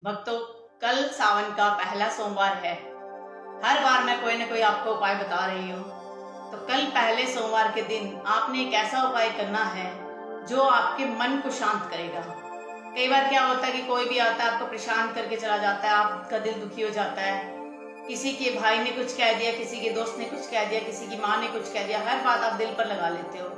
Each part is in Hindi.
भक्तों, कल सावन का पहला सोमवार है। हर बार मैं कोई ना कोई आपको उपाय बता रही हूँ। तो कल पहले सोमवार के दिन आपने एक ऐसा उपाय करना है जो आपके मन को शांत करेगा। कई बार क्या होता है कि कोई भी आता है आपको परेशान करके चला जाता है, आपका दिल दुखी हो जाता है। किसी के भाई ने कुछ कह दिया, किसी के दोस्त ने कुछ कह दिया, किसी की माँ ने कुछ कह दिया, हर बात आप दिल पर लगा लेते हो।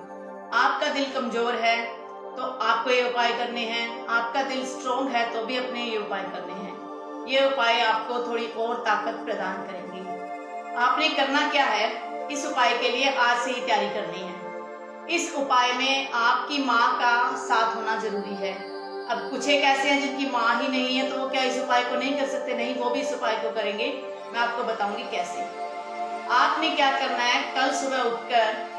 आपका दिल कमजोर है तो आपको ये उपाय करने हैं। आपका दिल स्ट्रोंग है तो भी अपने ये उपाय करने हैं। ये उपाय आपको थोड़ी और ताकत प्रदान करेंगे। आपने करना क्या है, इस उपाय के लिए आज से ही तैयारी करनी है। इस उपाय में आपकी माँ का साथ होना जरूरी है। अब कुछ एक ऐसे हैं जिनकी माँ ही नहीं है तो वो क्या इस उपाय को नहीं कर सकते? नहीं, वो भी इस उपाय को करेंगे। मैं आपको बताऊंगी कैसे। आपने क्या करना है, कल सुबह उठकर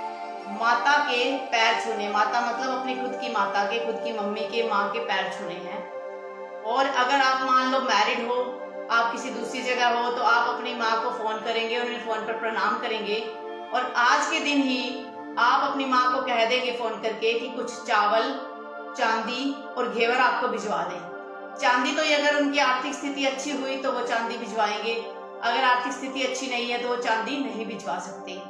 माता के पैर छूने, माता मतलब अपनी खुद की माता के, खुद की मम्मी के, माँ के पैर छूने हैं। और अगर आप मान लो मैरिड हो, आप किसी दूसरी जगह हो, तो आप अपनी माँ को फोन करेंगे और उन्हें फोन पर प्रणाम करेंगे। और आज के दिन ही आप अपनी माँ को कह देंगे फोन करके कि कुछ चावल, चांदी और घेवर आपको भिजवा दें। चांदी तो ये अगर उनकी आर्थिक स्थिति अच्छी हुई तो वो चांदी भिजवाएंगे, अगर आर्थिक स्थिति अच्छी नहीं है तो वो चांदी नहीं भिजवा सकते।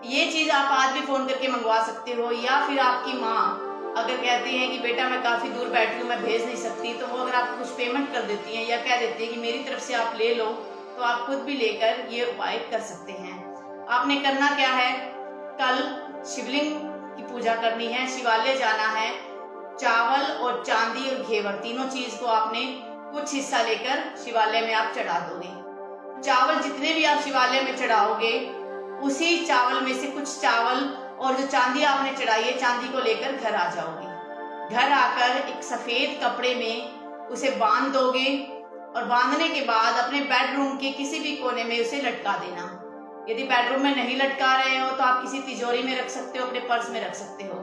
ये चीज आप आज भी फोन करके मंगवा सकते हो। या फिर आपकी माँ अगर कहती है कि बेटा मैं काफी दूर बैठी हूँ, मैं भेज नहीं सकती, तो वो अगर आपको कुछ पेमेंट कर देती है या कह देती है कि मेरी तरफ से आप ले लो, तो आप खुद भी लेकर ये उपाय कर सकते हैं। आपने करना क्या है, कल शिवलिंग की पूजा करनी है, शिवालय जाना है। चावल और चांदी और घेवर तीनों चीज को आपने कुछ हिस्सा लेकर शिवालय में आप चढ़ा दोगे। चावल जितने भी आप शिवालय में चढ़ाओगे, उसी चावल में से कुछ चावल और जो चांदी आपने चढ़ाई है, चांदी को लेकर घर आ जाओगे। घर आकर एक सफेद कपड़े में उसे बांध दोगे और बांधने के बाद अपने बेडरूम के किसी भी कोने में उसे लटका देना। यदि बेडरूम में नहीं लटका रहे हो तो आप किसी तिजोरी में रख सकते हो, अपने पर्स में रख सकते हो।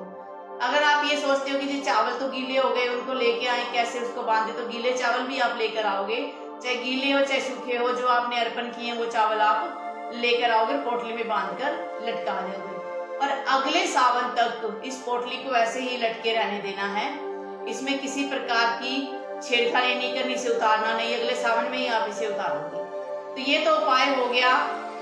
अगर आप ये सोचते हो कि जी चावल तो गीले हो गए, उनको लेके आए कैसे, उसको बांधे, तो गीले चावल भी आप लेकर आओगे, चाहे गीले हो चाहे सूखे हो, जो आपने अर्पण किए वो चावल आप लेकर आओगे, पोटली में बांधकर लटका दोगे। और अगले सावन तक इस पोटली को ऐसे ही लटके रहने देना है। इसमें किसी प्रकार की छेड़खानी नहीं करनी, इसे उतारना नहीं, अगले सावन में ही आप इसे उतारोगे। तो ये तो उपाय हो गया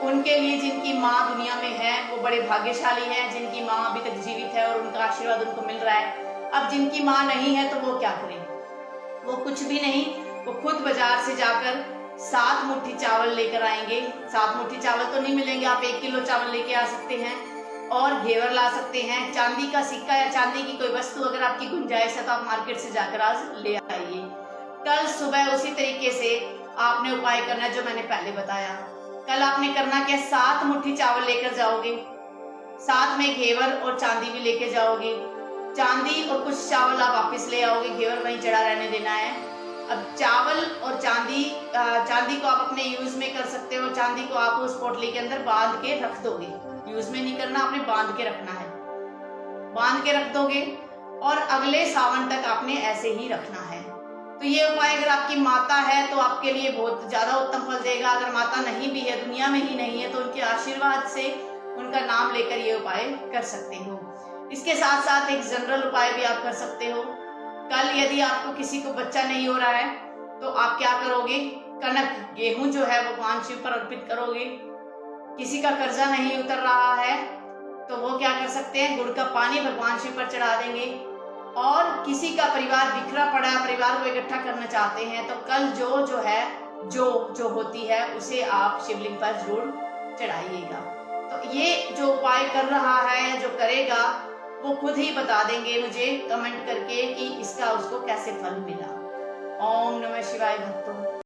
उनके लिए जिनकी माँ दुनिया में है, वो बड़े भाग्यशाली हैं, जिनकी माँ अभी तक जीवित है और उनका आशीर्वाद उनको मिल रहा है। अब जिनकी माँ नहीं है तो वो क्या करें? वो कुछ भी नहीं, वो खुद बाजार से जाकर 7 मुट्ठी चावल लेकर आएंगे। 7 मुट्ठी चावल तो नहीं मिलेंगे, आप 1 किलो चावल लेके आ सकते हैं और घेवर ला सकते हैं। चांदी का सिक्का या चांदी की कोई वस्तु अगर आपकी गुंजाइश है तो आप मार्केट से जाकर आज ले आइए। कल सुबह उसी तरीके से आपने उपाय करना है जो मैंने पहले बताया। कल आपने करना क्या, 7 मुट्ठी चावल लेकर जाओगे, साथ में घेवर और चांदी भी लेके जाओगे। चांदी और कुछ चावल आप वापस ले आओगे, घेवर वहीं चढ़ा रहने देना है। अब चावल और चांदी को आप अपने यूज में कर सकते हो। चांदी को आप उस पोटली के अंदर बांध के रख दोगे, यूज में नहीं करना, आपने बांध के रखना है, बांध के रख दोगे और अगले सावन तक आपने ऐसे ही रखना है। तो ये उपाय अगर आपकी माता है तो आपके लिए बहुत ज्यादा उत्तम फल देगा। अगर माता नहीं भी है, दुनिया में ही नहीं है, तो उनके आशीर्वाद से उनका नाम लेकर ये उपाय कर सकते हो। इसके साथ साथ एक जनरल उपाय भी आप कर सकते हो। कल यदि आपको किसी को बच्चा नहीं हो रहा है तो आप क्या करोगे, कनक, गेहूं जो है वो भगवान शिव पर अर्पित करोगे। किसी का कर्जा नहीं उतर रहा है तो वो क्या कर सकते हैं, गुड़ का पानी भगवान शिव पर चढ़ा देंगे। और किसी का परिवार बिखरा पड़ा है, परिवार को इकट्ठा करना चाहते हैं, तो कल जो होती है उसे आप शिवलिंग पर जरूर चढ़ाइएगा। तो ये जो उपाय कर रहा है या जो करेगा वो खुद ही बता देंगे मुझे कमेंट करके कि इसका उसको कैसे फल मिला। ओम नमः शिवाय भक्तों।